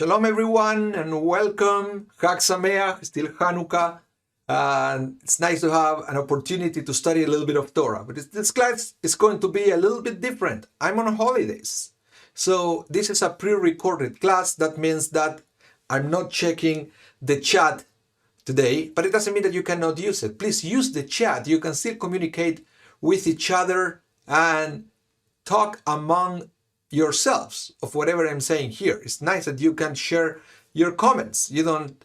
Shalom everyone and welcome. Chag Sameach, still Hanukkah. And it's nice to have an opportunity to study a little bit of Torah. But this class is going to be a little bit different. I'm on holidays. So this is a pre-recorded class. That means that I'm not checking the chat today, but it doesn't mean that you cannot use it. Please use the chat. You can still communicate with each other and talk among yourselves of whatever I'm saying here. It's nice that you can share your comments. You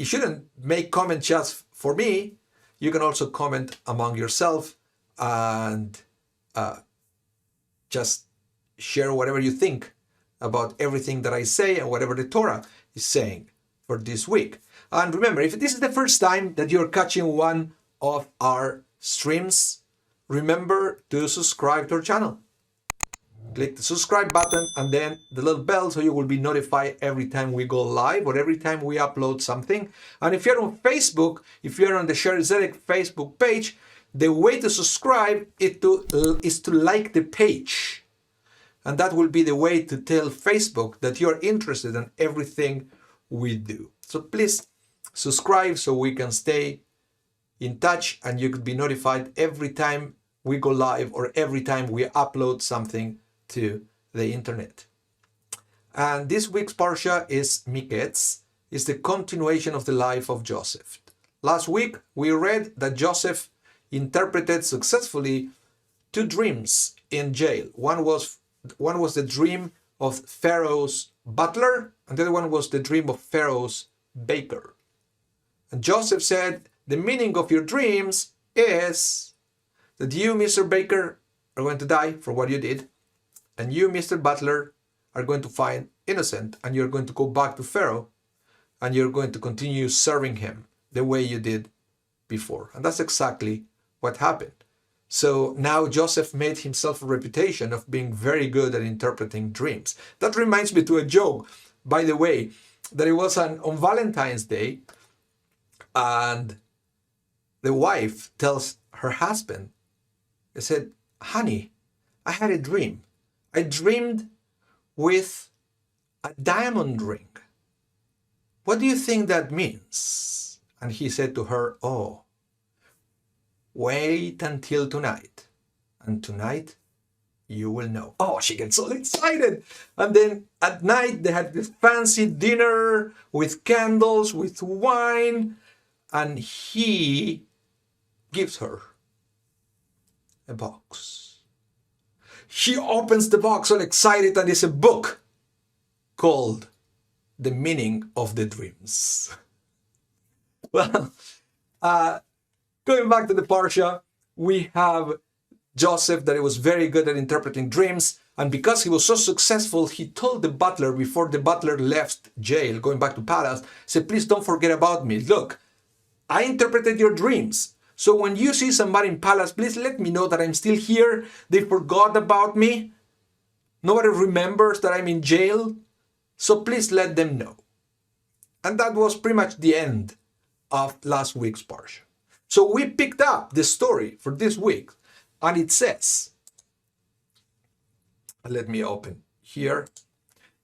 shouldn't make comments just for me. You can also comment among yourself and just share whatever you think about everything that I say and whatever the Torah is saying for this week. And remember, if this is the first time that you're catching one of our streams, remember to subscribe to our channel. Click the subscribe button and then the little bell so you will be notified every time we go live or every time we upload something. And if you're on Facebook, if you're on the Share Zedek Facebook page, the way to subscribe is to like the page. And that will be the way to tell Facebook that you're interested in everything we do. So please subscribe so we can stay in touch and you could be notified every time we go live or every time we upload something to the internet. And this week's Parasha is Miketz. It's the continuation of the life of Joseph. Last week we read that Joseph interpreted successfully two dreams in jail. One was the dream of Pharaoh's butler, and the other one was the dream of Pharaoh's baker. And Joseph said, the meaning of your dreams is that you, Mr. Baker, are going to die for what you did, and you, Mr. Butler, are going to find innocent, and you're going to go back to Pharaoh, and you're going to continue serving him the way you did before. And that's exactly what happened. So now Joseph made himself a reputation of being very good at interpreting dreams. That reminds me to a joke, by the way, that it was on Valentine's Day, and the wife tells her husband, he said, honey, I had a dream. I dreamed with a diamond ring. What do you think that means? And he said to her, oh, wait until tonight. And tonight you will know. Oh, she gets all excited. And then at night they had this fancy dinner with candles, with wine. And he gives her a box. She opens the box all excited and it's a book called The Meaning of the Dreams. Well, going back to the Parasha, we have Joseph that he was very good at interpreting dreams. And because he was so successful, he told the butler before the butler left jail, going back to palace, said, please don't forget about me. Look, I interpreted your dreams. So when you see somebody in palace, please let me know that I'm still here. They forgot about me. Nobody remembers that I'm in jail. So please let them know. And that was pretty much the end of last week's Parsha. So we picked up the story for this week. And it says, let me open here.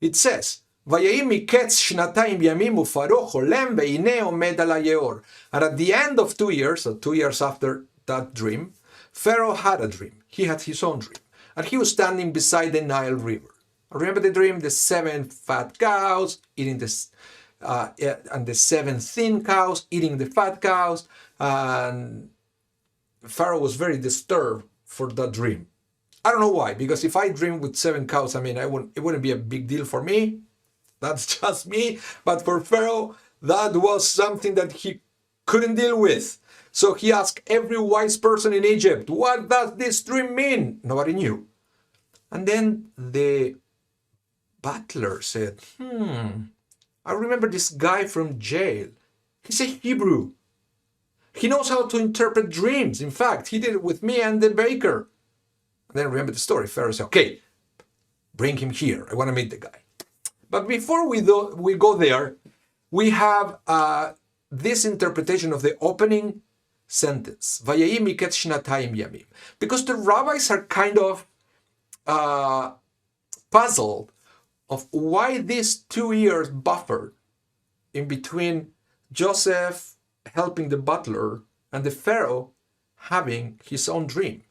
It says, ויהי מקץ שנתיים ימים ופרעה חולם והנה עומד על היאור. And at the end of 2 years, so 2 years after that dream, Pharaoh had a dream. He had his own dream. And he was standing beside the Nile River. Remember the dream? The 7 fat cows eating this, and the 7 thin cows eating the fat cows. And Pharaoh was very disturbed for that dream. I don't know why, because if I dream with 7 cows, I mean, it wouldn't be a big deal for me. That's just me. But for Pharaoh, that was something that he couldn't deal with. So he asked every wise person in Egypt, what does this dream mean? Nobody knew. And then the butler said, I remember this guy from jail. He's a Hebrew. He knows how to interpret dreams. In fact, he did it with me and the baker. And then remember the story. Pharaoh said, okay, bring him here. I want to meet the guy. But before we go there, we have this interpretation of the opening sentence. ויהי מקץ שנתיים ימים. Because the rabbis are kind of puzzled of why this 2 years buffer in between Joseph helping the butler and the Pharaoh having his own dream.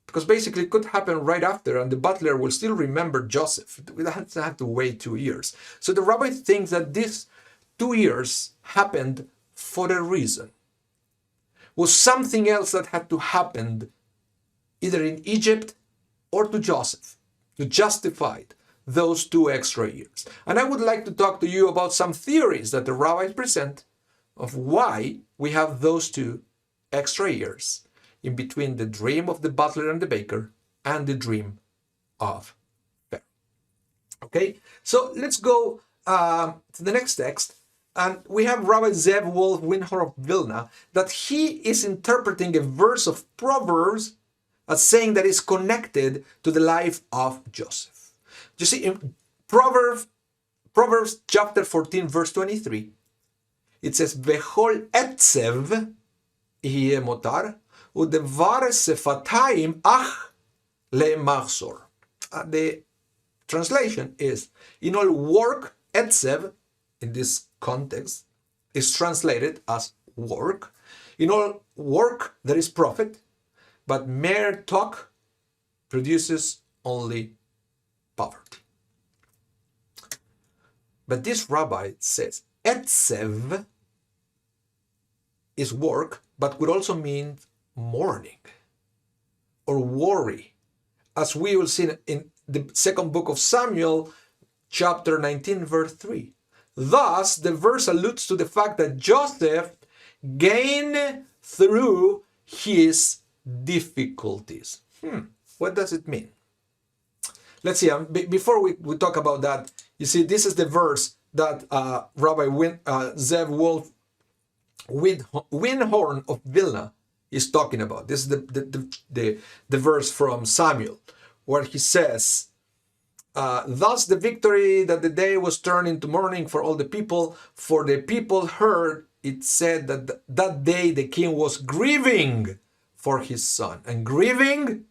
Because basically it could happen right after and the butler will still remember Joseph. We don't have to wait 2 years. So the rabbi thinks that this 2 years happened for a reason. Was something else that had to happen either in Egypt or to Joseph to justify those 2 extra years. And I would like to talk to you about some theories that the rabbis present of why we have those 2 extra years in between the dream of the butler and the baker and the dream of Pharaoh. Okay, so let's go to the next text. And we have Rabbi Zev Wolf Winhor of Vilna, that he is interpreting a verse of Proverbs as saying that is connected to the life of Joseph. You see, in Proverbs chapter 14, verse 23, it says, V'chol etzev yeh motar, u'devar sefatayim ach le'machzor. The translation is, in all work, etzev, in this context, is translated as work. In all work, there is profit, but mere talk produces only poverty. But this rabbi says, etzev is work, but could also mean mourning or worry, as we will see in the second book of Samuel, chapter 19, verse 3. Thus, the verse alludes to the fact that Joseph gained through his difficulties. What does it mean? Let's see, before we talk about that, you see, this is the verse that Rabbi Zev Wolf Winhorn of Vilna is talking about. This is the verse from Samuel, where he says, thus the victory that the day was turned into mourning for all the people, for the people heard it said that that day the king was grieving for his son. And grieving,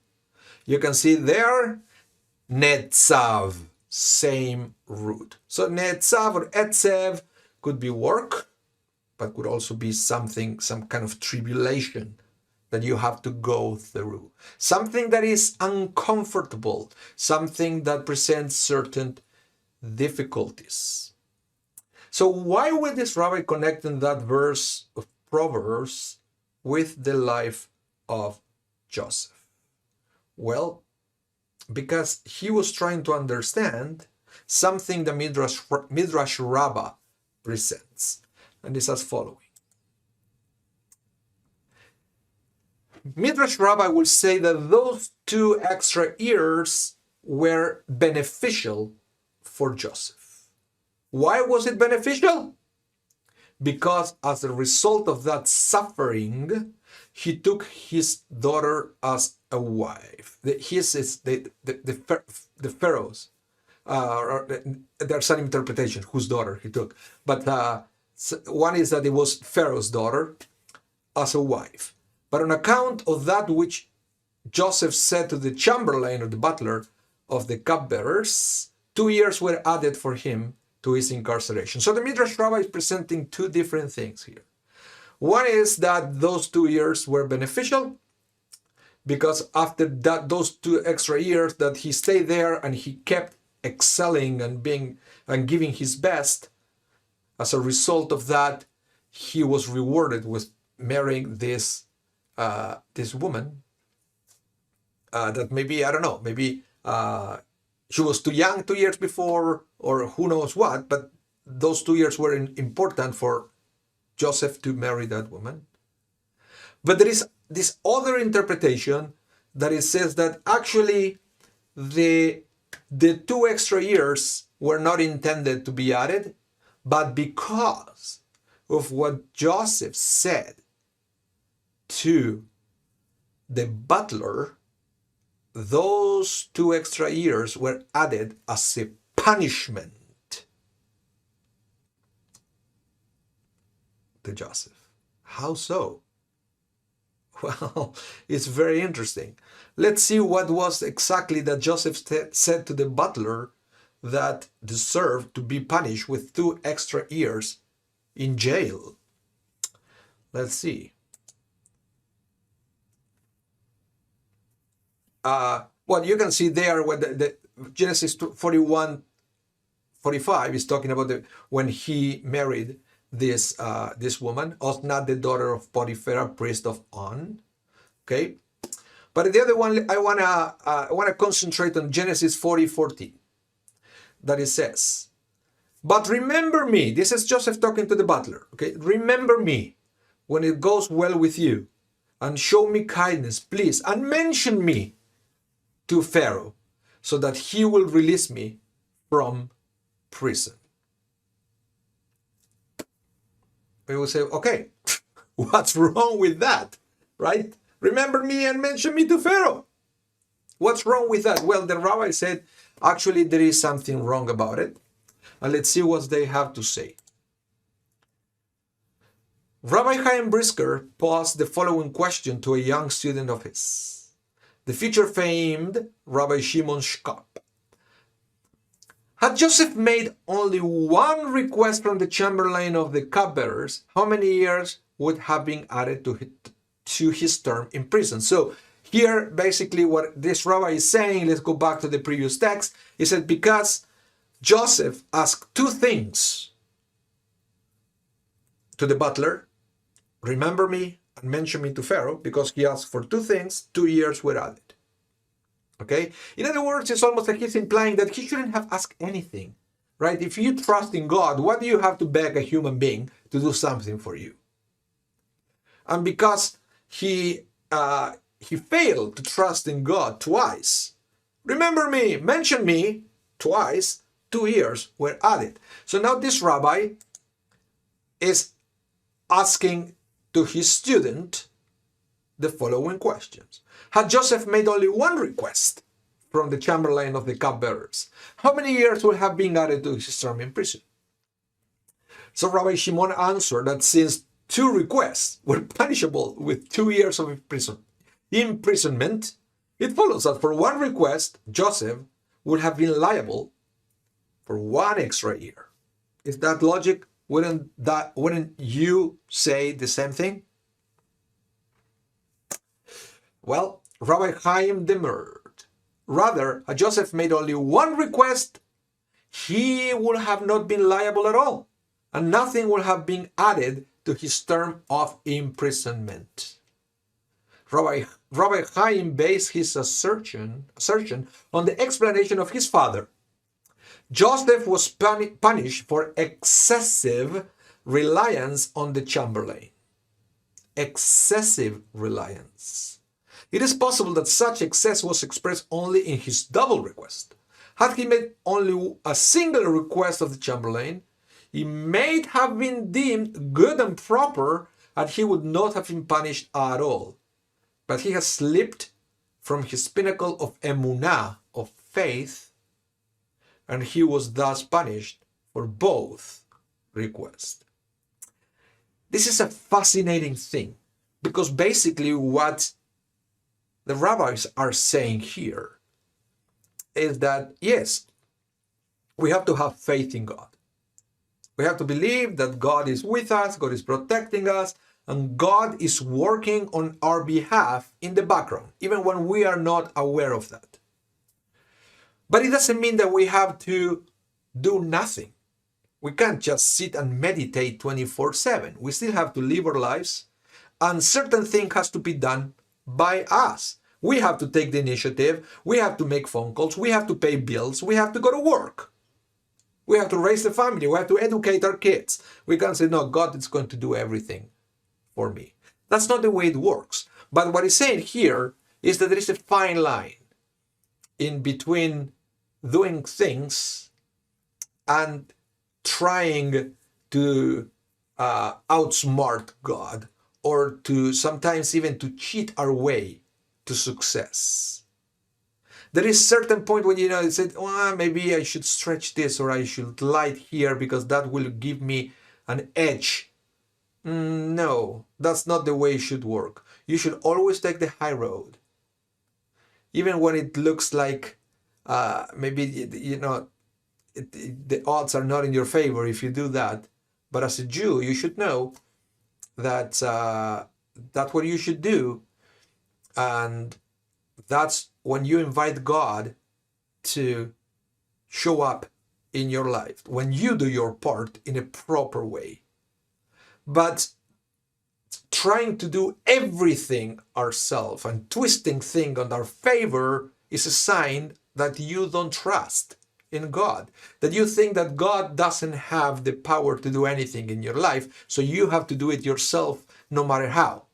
you can see there, netzav, same root. So netzav or etzev could be work, but could also be something, some kind of tribulation that you have to go through. Something that is uncomfortable, something that presents certain difficulties. So why would this rabbi connect in that verse of Proverbs with the life of Joseph? Well, because he was trying to understand something the Midrash Rabbah presents. And it's as following. Midrash Rabbah will say that those 2 extra years were beneficial for Joseph. Why was it beneficial? Because as a result of that suffering, he took his daughter as a wife. The Pharaoh's. There's some interpretation whose daughter he took. But one is that it was Pharaoh's daughter as a wife. But on account of that which Joseph said to the chamberlain or the butler of the cupbearers, 2 years were added for him to his incarceration. So the Midrash Rabbah is presenting 2 different things here. One is that those 2 years were beneficial because after that, those 2 extra years that he stayed there and he kept excelling and giving his best, as a result of that, he was rewarded with marrying this woman that maybe, I don't know, maybe she was too young 2 years before, or who knows what, but those 2 years were important for Joseph to marry that woman. But there is this other interpretation that it says that actually the 2 extra years were not intended to be added, but because of what Joseph said to the butler, those 2 extra years were added as a punishment to Joseph. How so? Well, it's very interesting. Let's see what was exactly that Joseph said to the butler that deserve to be punished with 2 extra years in jail. Let's see. Well, you can see there when the Genesis 41:45 is talking about when he married this woman, Osnat, the daughter of Potiphar, priest of On. Okay, but the other one I wanna concentrate on Genesis 40:14. That it says, "But remember me." This is Joseph talking to the butler. Okay, "Remember me when it goes well with you, and show me kindness, please, and mention me to Pharaoh, so that he will release me from prison." We will say, okay, what's wrong with that, right? Remember me and mention me to Pharaoh. What's wrong with that? Well, the rabbi said, actually, there is something wrong about it. And let's see what they have to say. Rabbi Chaim Brisker posed the following question to a young student of his, the future famed Rabbi Shimon Shkop. Had Joseph made only one request from the chamberlain of the cupbearers, how many years would have been added to his term in prison? So here, basically what this rabbi is saying, let's go back to the previous text, he said because Joseph asked 2 things to the butler, remember me and mention me to Pharaoh, because he asked for 2 things, 2 years were added. Okay? In other words, it's almost like he's implying that he shouldn't have asked anything, right? If you trust in God, what do you have to beg a human being to do something for you? And because he failed to trust in God twice, remember me, mention me twice, 2 years were added. So now this rabbi is asking to his student the following questions. Had Joseph made only one request from the chamberlain of the cupbearers, how many years would have been added to his term in prison? So Rabbi Shimon answered that since 2 requests were punishable with 2 years of imprisonment, it follows that for 1 request, Joseph would have been liable for 1 extra year. Is that logic? Wouldn't you say the same thing? Well, Rabbi Chaim demurred. Rather, had Joseph made only 1 request, he would have not been liable at all, and nothing would have been added to his term of imprisonment. Rabbi Chaim based his assertion on the explanation of his father. Joseph was punished for excessive reliance on the chamberlain. Excessive reliance. It is possible that such excess was expressed only in his double request. Had he made only a single request of the chamberlain, he may have been deemed good and proper, and he would not have been punished at all. But he has slipped from his pinnacle of emunah, of faith, and he was thus punished for both requests. This is a fascinating thing, because basically what the rabbis are saying here is that, yes, we have to have faith in God. We have to believe that God is with us, God is protecting us, and God is working on our behalf in the background, even when we are not aware of that. But it doesn't mean that we have to do nothing. We can't just sit and meditate 24/7. We still have to live our lives, and certain thing has to be done by us. We have to take the initiative. We have to make phone calls. We have to pay bills. We have to go to work. We have to raise the family. We have to educate our kids. We can't say, no, God is going to do everything for me. That's not the way it works. But what he's saying here is that there is a fine line in between doing things and trying to outsmart God, or to sometimes even to cheat our way to success. There is a certain point when you said, oh, maybe I should stretch this, or I should light here because that will give me an edge. No, that's not the way it should work. You should always take the high road. Even when it looks like maybe, the odds are not in your favor if you do that. But as a Jew, you should know that that's what you should do. And that's when you invite God to show up in your life, when you do your part in a proper way. But trying to do everything ourselves and twisting things on our favor is a sign that you don't trust in God, that you think that God doesn't have the power to do anything in your life, so you have to do it yourself no matter how.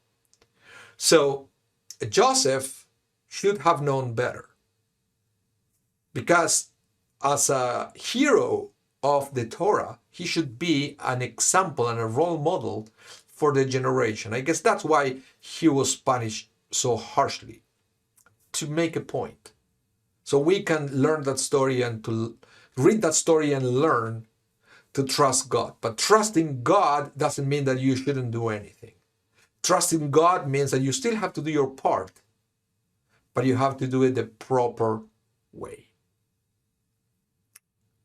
So Joseph should have known better, because as a hero of the Torah, he should be an example and a role model for the generation. I guess that's why he was punished so harshly, to make a point. So we can learn that story and to read that story and learn to trust God. But trusting God doesn't mean that you shouldn't do anything. Trusting God means that you still have to do your part, but you have to do it the proper way.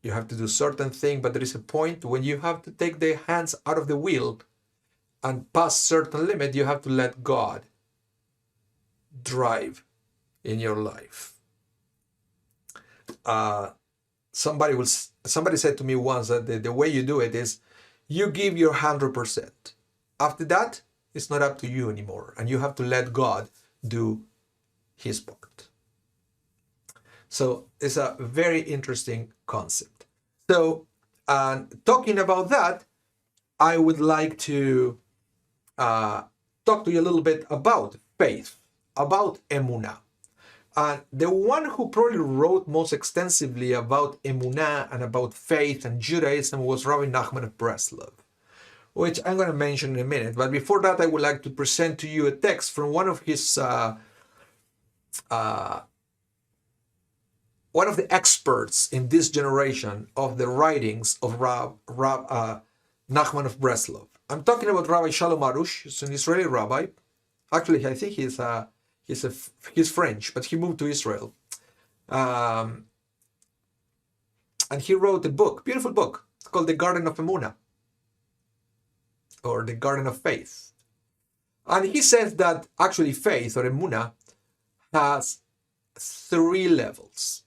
You have to do certain things, but there is a point when you have to take the hands out of the wheel and past certain limit. You have to let God drive in your life. Somebody said to me once that the way you do it is you give your 100%. After that, it's not up to you anymore, and you have to let God do his part. So it's a very interesting concept. So talking about that, I would like to talk to you a little bit about faith, about emunah. The one who probably wrote most extensively about emunah and about faith and Judaism was Rabbi Nachman of Breslov, which I'm going to mention in a minute. But before that, I would like to present to you a text from one of the experts in this generation of the writings of Nachman of Breslov. I'm talking about Rabbi Shalom Arush. He's an Israeli rabbi. Actually, I think he's French, but he moved to Israel. And he wrote a book, beautiful book. It's called The Garden of Emunah, or The Garden of Faith. And he says that actually faith, or emunah, has 3 levels.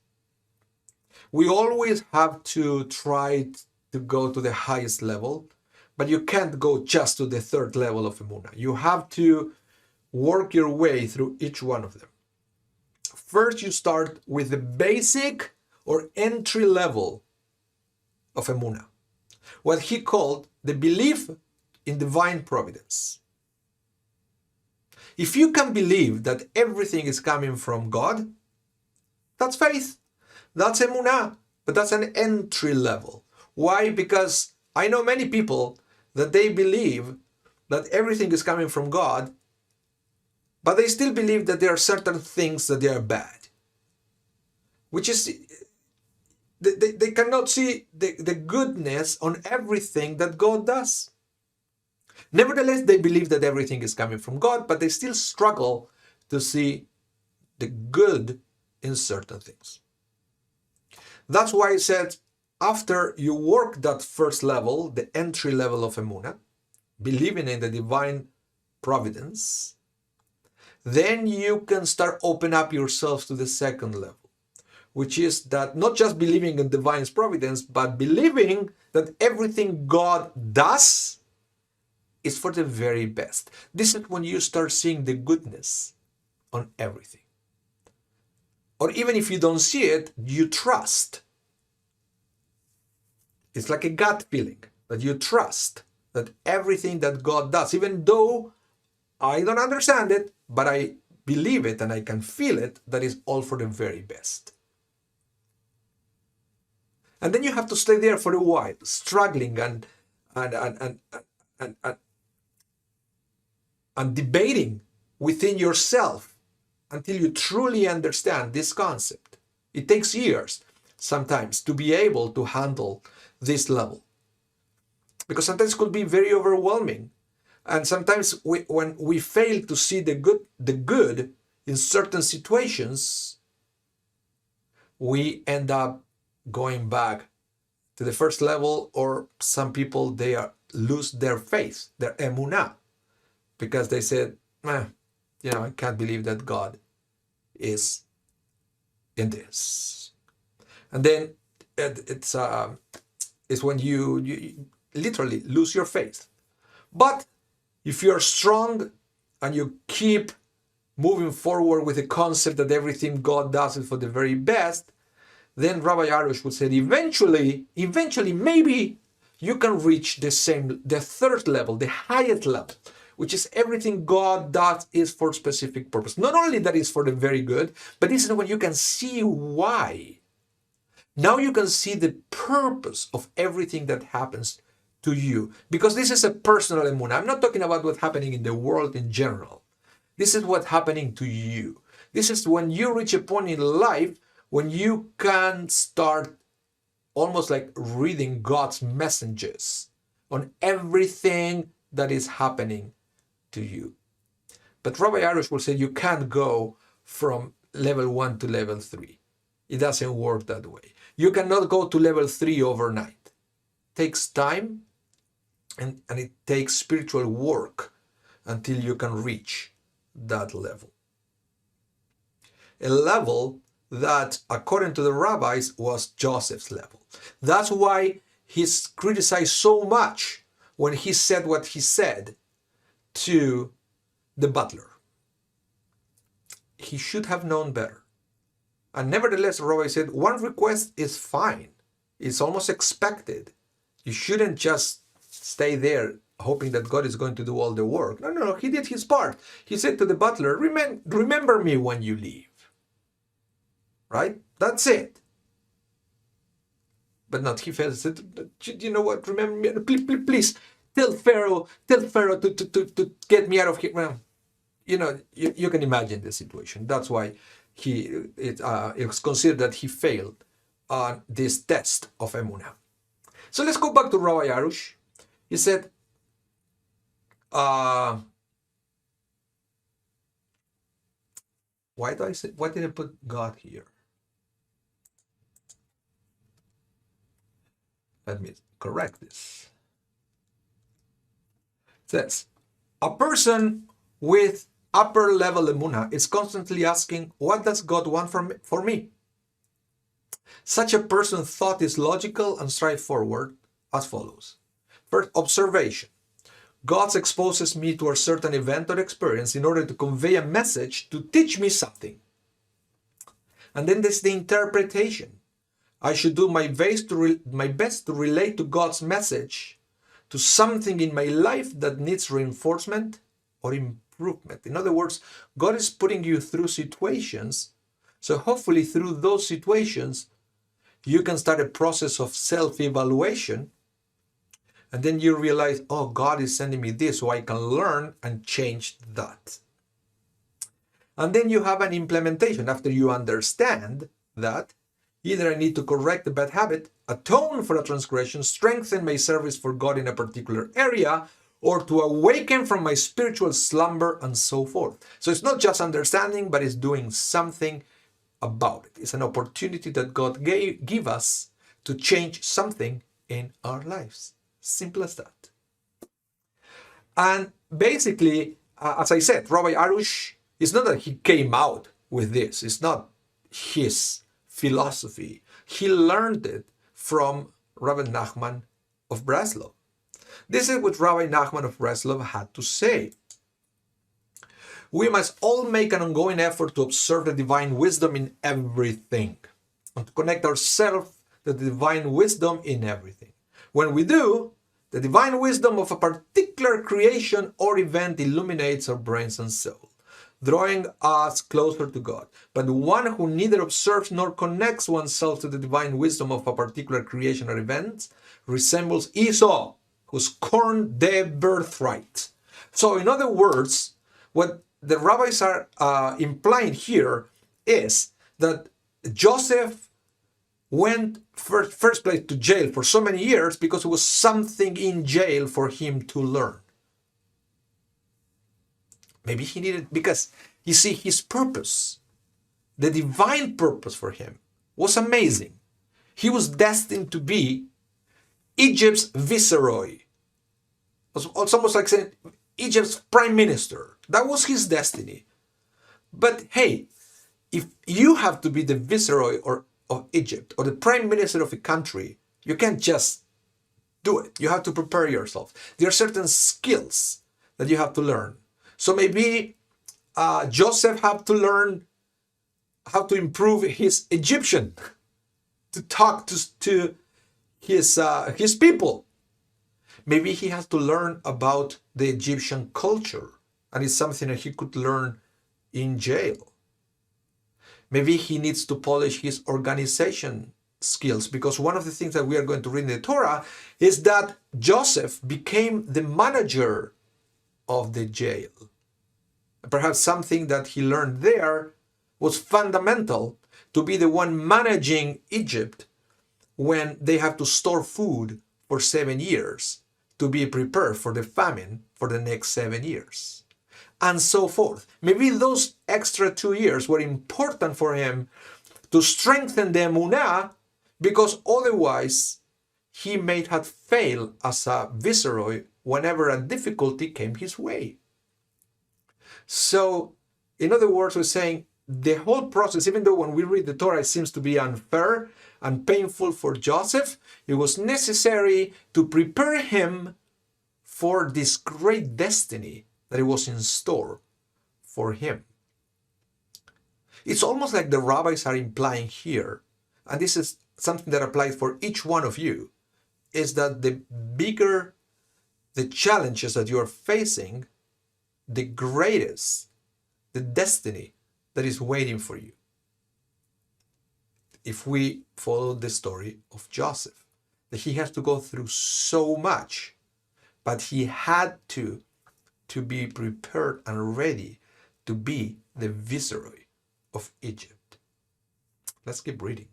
We always have to try to go to the highest level, but you can't go just to the 3rd level of emunah. You have to work your way through each one of them. First, you start with the basic or entry level of emunah, what he called the belief in divine providence. If you can believe that everything is coming from God, that's faith. That's emunah, but that's an entry level. Why? Because I know many people that they believe that everything is coming from God, but they still believe that there are certain things that they are bad, which is, they cannot see the goodness on everything that God does. Nevertheless, they believe that everything is coming from God, but they still struggle to see the good in certain things. That's why I said, after you work that first level, the entry level of emunah, believing in the divine providence, then you can start open up yourself to the second level, which is that not just believing in divine providence, but believing that everything God does is for the very best. This is when you start seeing the goodness on everything. Or even if you don't see it, you trust. It's like a gut feeling that you trust that everything that God does, even though I don't understand it, but I believe it and I can feel it, that is all for the very best. And then you have to stay there for a while, struggling and debating within yourself until you truly understand this concept. It takes years sometimes to be able to handle this level, because sometimes it could be very overwhelming. And sometimes when we fail to see the good in certain situations, we end up going back to the first level, or some people, they lose their faith, their emunah, because they said, I can't believe that God is in this. And then it's when you literally lose your faith. But if you're strong and you keep moving forward with the concept that everything God does is for the very best, then Rabbi Arush would say eventually, maybe you can reach the third level, the highest level, which is everything God does is for a specific purpose. Not only that is for the very good, but this is when you can see why. Now you can see the purpose of everything that happens to you. Because this is a personal emunah. I'm not talking about what's happening in the world in general. This is what's happening to you. This is when you reach a point in life when you can start almost like reading God's messages on everything that is happening to you. But Rabbi Arush will say you can't go from level 1 to level 3. It doesn't work that way. You cannot go to level 3 overnight. It takes time and it takes spiritual work until you can reach that level. A level that, according to the rabbis, was Joseph's level. That's why he's criticized so much when he said what he said to the butler. He should have known better. And nevertheless, Rabbi said, one request is fine. It's almost expected. You shouldn't just stay there hoping that God is going to do all the work. No, he did his part. He said to the butler, remember me when you leave. Right? That's it. But not, he said, you know what, remember me, please, tell Pharaoh to get me out of here. Well, you can imagine the situation. That's why it was considered that he failed on this test of emunah. So let's go back to Rabbi Arush. He said, why did I put God here? Let me correct this. It says, a person with upper level emunah is constantly asking, what does God want for me? Such a person's thought is logical and straightforward as follows. First, observation. God exposes me to a certain event or experience in order to convey a message to teach me something. And then there's the interpretation. I should do my best to relate to God's message to something in my life that needs reinforcement or improvement. In other words, God is putting you through situations, so hopefully through those situations, you can start a process of self-evaluation, and then you realize, oh, God is sending me this so I can learn and change that. And then you have an implementation. After you understand that, either I need to correct a bad habit, atone for a transgression, strengthen my service for God in a particular area, or to awaken from my spiritual slumber, and so forth. So it's not just understanding, but it's doing something about it. It's an opportunity that God give us to change something in our lives. Simple as that. And basically, as I said, Rabbi Arush, it's not that he came out with this. It's not his philosophy. He learned it from Rabbi Nachman of Breslov. This is what Rabbi Nachman of Breslov had to say. We must all make an ongoing effort to observe the divine wisdom in everything and to connect ourselves to the divine wisdom in everything. When we do, the divine wisdom of a particular creation or event illuminates our brains and soul, drawing us closer to God. But one who neither observes nor connects oneself to the divine wisdom of a particular creation or event resembles Esau, who scorned the birthright. So in other words, what the rabbis are implying here is that Joseph went first place to jail for so many years because there was something in jail for him to learn. Maybe he needed, because you see, his purpose, the divine purpose for him, was amazing. He was destined to be Egypt's viceroy. It's almost like saying Egypt's prime minister. That was his destiny. But hey, if you have to be the viceroy of Egypt or the prime minister of a country, you can't just do it. You have to prepare yourself. There are certain skills that you have to learn. So maybe Joseph had to learn how to improve his Egyptian, to talk to his people. Maybe he has to learn about the Egyptian culture, and it's something that he could learn in jail. Maybe he needs to polish his organization skills, because one of the things that we are going to read in the Torah is that Joseph became the manager of the jail. Perhaps something that he learned there was fundamental to be the one managing Egypt when they have to store food for 7 years to be prepared for the famine for the next 7 years, and so forth. Maybe those extra 2 years were important for him to strengthen the emunah, because otherwise he may have failed as a viceroy whenever a difficulty came his way. So, in other words, we're saying the whole process, even though when we read the Torah it seems to be unfair and painful for Joseph, it was necessary to prepare him for this great destiny that it was in store for him. It's almost like the rabbis are implying here, and this is something that applies for each one of you, is that the bigger the challenges that you are facing, the greatest the destiny that is waiting for you. If we follow the story of Joseph, that he has to go through so much, but he had to be prepared and ready to be the viceroy of Egypt. Let's keep reading.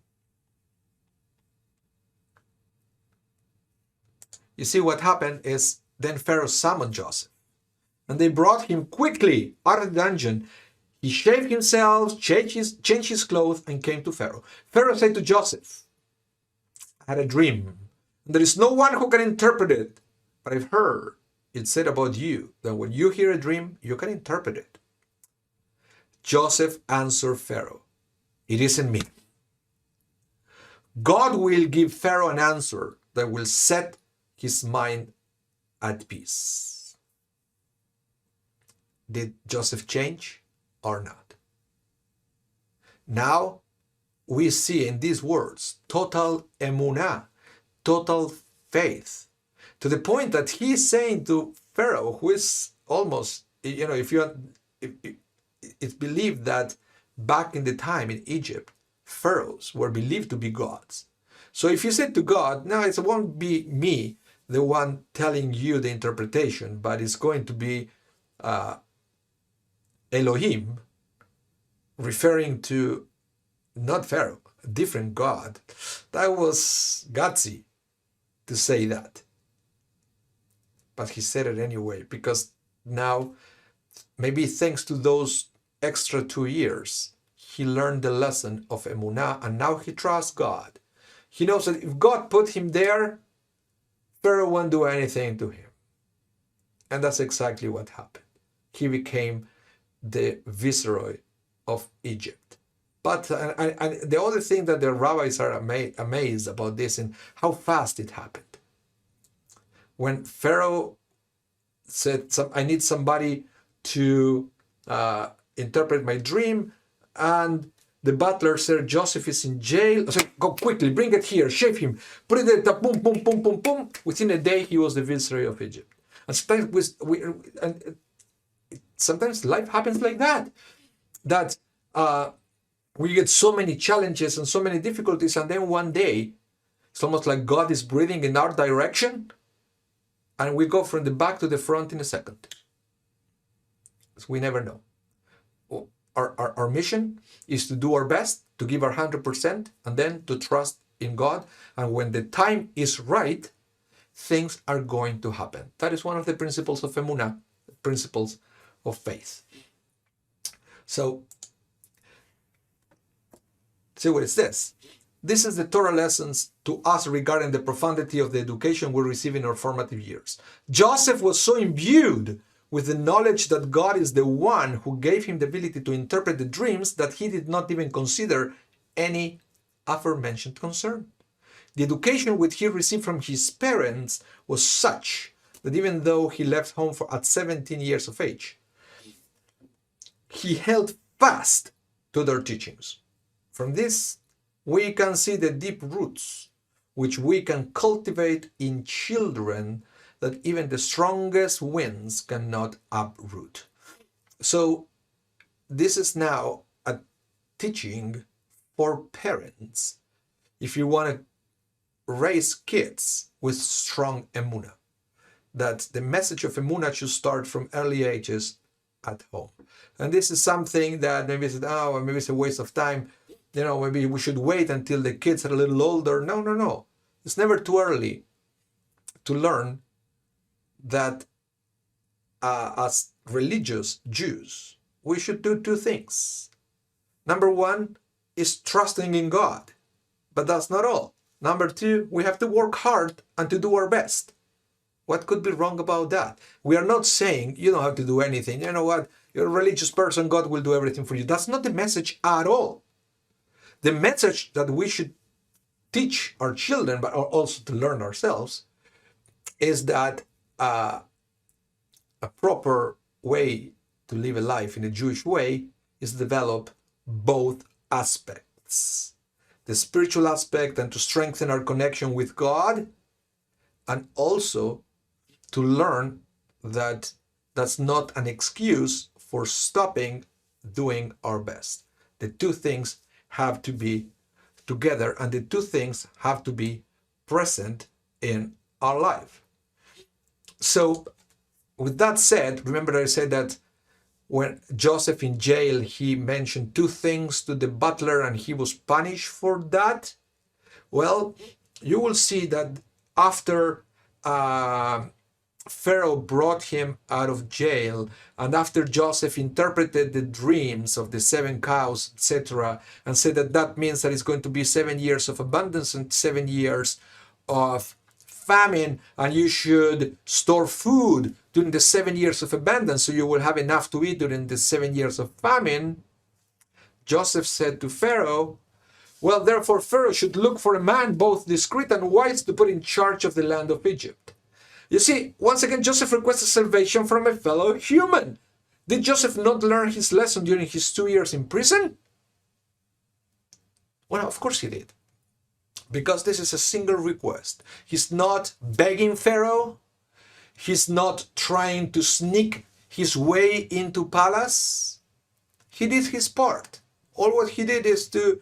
You see, what happened is then Pharaoh summoned Joseph, and they brought him quickly out of the dungeon. He shaved himself, changed his clothes, and came to Pharaoh. Pharaoh said to Joseph, I had a dream, and there is no one who can interpret it, but I've heard it said about you that when you hear a dream, you can interpret it. Joseph answered Pharaoh, it isn't me. God will give Pharaoh an answer that will set his mind at peace. Did Joseph change or not? Now we see in these words total emunah, total faith, to the point that he's saying to Pharaoh, who is almost, it's believed that back in the time in Egypt, pharaohs were believed to be gods. So if you said to God, no, it won't be me, the one telling you the interpretation, but it's going to be Elohim, referring to not Pharaoh, a different God. That was gutsy to say that. But he said it anyway, because now, maybe thanks to those extra 2 years, he learned the lesson of emunah, and now he trusts God. He knows that if God put him there, Pharaoh won't do anything to him. And that's exactly what happened. He became the viceroy of Egypt. But and the other thing that the rabbis are amazed about this and how fast it happened. When Pharaoh said, I need somebody to interpret my dream, and the butler said, Joseph is in jail. I said, go quickly, bring it here, shave him, put it there, boom, boom, boom, boom, boom. Within a day, he was the viceroy of Egypt. And sometimes life happens like that. That we get so many challenges and so many difficulties, and then one day, it's almost like God is breathing in our direction, and we go from the back to the front in a second. So we never know. Our mission is to do our best, to give our 100%, and then to trust in God. And when the time is right, things are going to happen. That is one of the principles of emunah, principles of faith. So, see what it says. This is the Torah lessons to us regarding the profundity of the education we receive in our formative years. Joseph was so imbued with the knowledge that God is the one who gave him the ability to interpret the dreams that he did not even consider any aforementioned concern. The education which he received from his parents was such that even though he left home at 17 years of age, he held fast to their teachings. From this, we can see the deep roots which we can cultivate in children that even the strongest winds cannot uproot. So this is now a teaching for parents if you want to raise kids with strong emunah, that the message of emunah should start from early ages at home. And this is something that maybe it's a waste of time. Maybe we should wait until the kids are a little older. No. It's never too early to learn that as religious Jews, we should do two things. Number one is trusting in God, but that's not all. Number two, we have to work hard and to do our best. What could be wrong about that? We are not saying you don't have to do anything. You know what? You're a religious person, God will do everything for you. That's not the message at all. The message that we should teach our children, but also to learn ourselves, is that a proper way to live a life in a Jewish way is develop both aspects. The spiritual aspect and to strengthen our connection with God, and also to learn that that's not an excuse for stopping doing our best. The two things have to be together, and the two things have to be present in our life. So with that said, remember I said that when Joseph in jail, he mentioned two things to the butler and he was punished for that. Well, you will see that after Pharaoh brought him out of jail, and after Joseph interpreted the dreams of the 7 cows, etc., and said that that means that it's going to be 7 years of abundance and 7 years of famine, and you should store food during the 7 years of abundance so you will have enough to eat during the 7 years of famine. Joseph said to Pharaoh, well, therefore Pharaoh should look for a man both discreet and wise to put in charge of the land of Egypt. You see, once again, Joseph requested salvation from a fellow human. Did Joseph not learn his lesson during his 2 years in prison? Well, of course he did. Because this is a single request. He's not begging Pharaoh. He's not trying to sneak his way into palace. He did his part. All what he did is to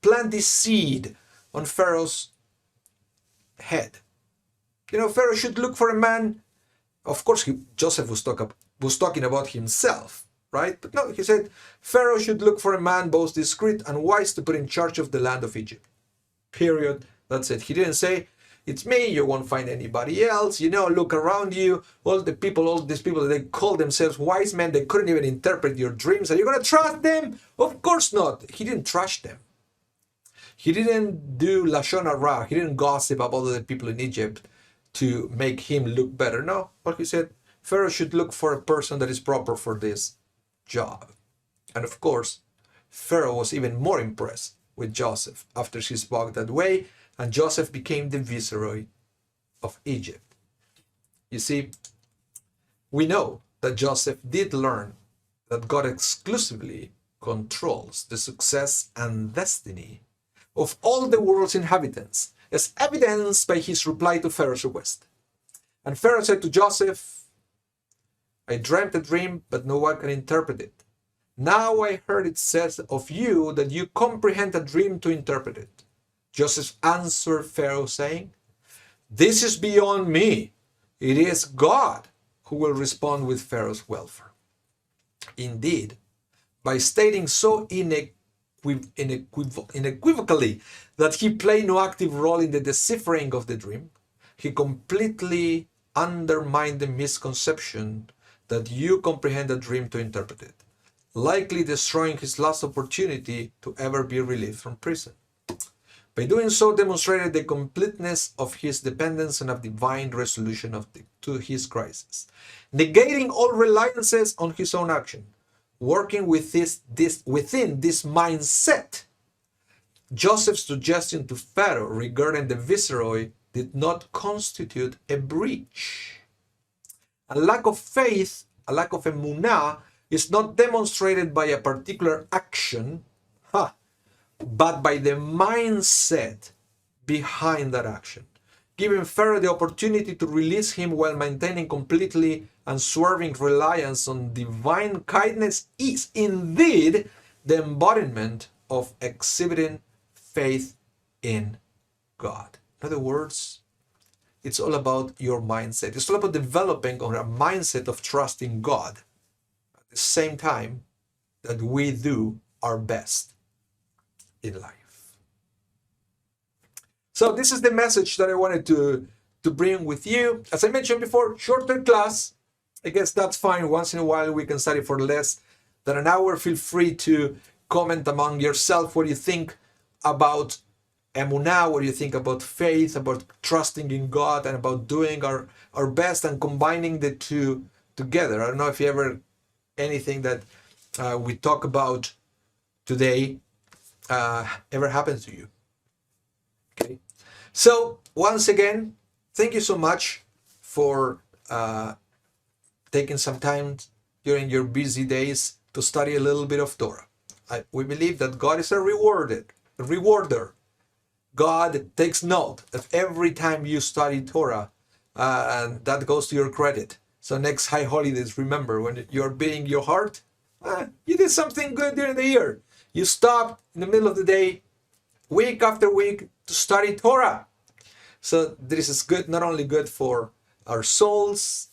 plant this seed on Pharaoh's head. Pharaoh should look for a man. Of course, Joseph was talking about himself, right? But no, he said, Pharaoh should look for a man both discreet and wise to put in charge of the land of Egypt. Period. That's it. He didn't say, it's me, you won't find anybody else. Look around you. All these people, they call themselves wise men. They couldn't even interpret your dreams. Are you going to trust them? Of course not. He didn't trash them. He didn't do Lashon Hara. He didn't gossip about other people in Egypt to make him look better. No, but he said, Pharaoh should look for a person that is proper for this job. And of course, Pharaoh was even more impressed with Joseph after he spoke that way, and Joseph became the viceroy of Egypt. You see, we know that Joseph did learn that God exclusively controls the success and destiny of all the world's inhabitants, as evidenced by his reply to Pharaoh's request. And Pharaoh said to Joseph, I dreamt a dream, but no one can interpret it. Now I heard it says of you that you comprehend a dream to interpret it. Joseph answered Pharaoh, saying, this is beyond me. It is God who will respond with Pharaoh's welfare. Indeed, by stating so unequivocally that he played no active role in the deciphering of the dream, he completely undermined the misconception that you comprehend a dream to interpret it, likely destroying his last opportunity to ever be released from prison. By doing so, demonstrated the completeness of his dependence on a divine resolution to his crisis, negating all reliances on his own action, working with within this mindset. Joseph's suggestion to Pharaoh regarding the viceroy did not constitute a breach. A lack of faith, a lack of emunah, is not demonstrated by a particular action, but by the mindset behind that action. Giving Pharaoh the opportunity to release him while maintaining completely unswerving reliance on divine kindness is indeed the embodiment of exhibiting faith in God. In other words, it's all about your mindset. It's all about developing a mindset of trusting God at the same time that we do our best in life. So this is the message that I wanted to bring with you. As I mentioned before, shorter class. I guess that's fine. Once in a while we can study for less than an hour. Feel free to comment among yourself what you think about emunah, what you think about faith, about trusting in God, and about doing our best and combining the two together. I don't know if you ever anything that we talk about today ever happened to you. Okay, so once again, thank you so much for taking some time during your busy days to study a little bit of Torah. We believe that God is a rewarder. God takes note of every time you study Torah, and that goes to your credit. So next high holidays, remember, when you're beating your heart, you did something good during the year. You stopped in the middle of the day, week after week, to study Torah. So this is good, not only good for our souls,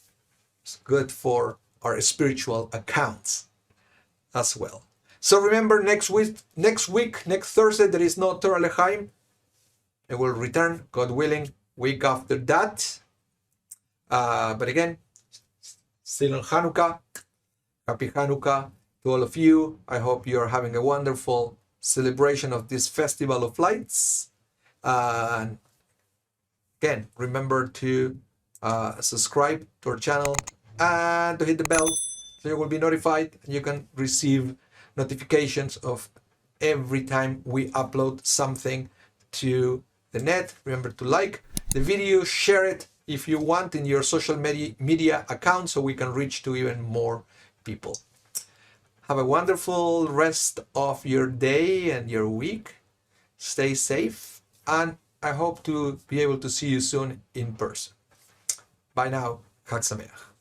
it's good for our spiritual accounts as well. So remember, next Thursday, there is no Torah L'chaim. I will return, God willing, week after that. But again, still on Hanukkah. Happy Hanukkah to all of you. I hope you're having a wonderful celebration of this festival of lights. And again, remember to subscribe to our channel and to hit the bell so you will be notified and you can receive notifications of every time we upload something to the net. Remember to like the video, share it if you want in your social media account so we can reach to even more people. Have a wonderful rest of your day and your week. Stay safe, and I hope to be able to see you soon in person. Bye now. Chag Sameach.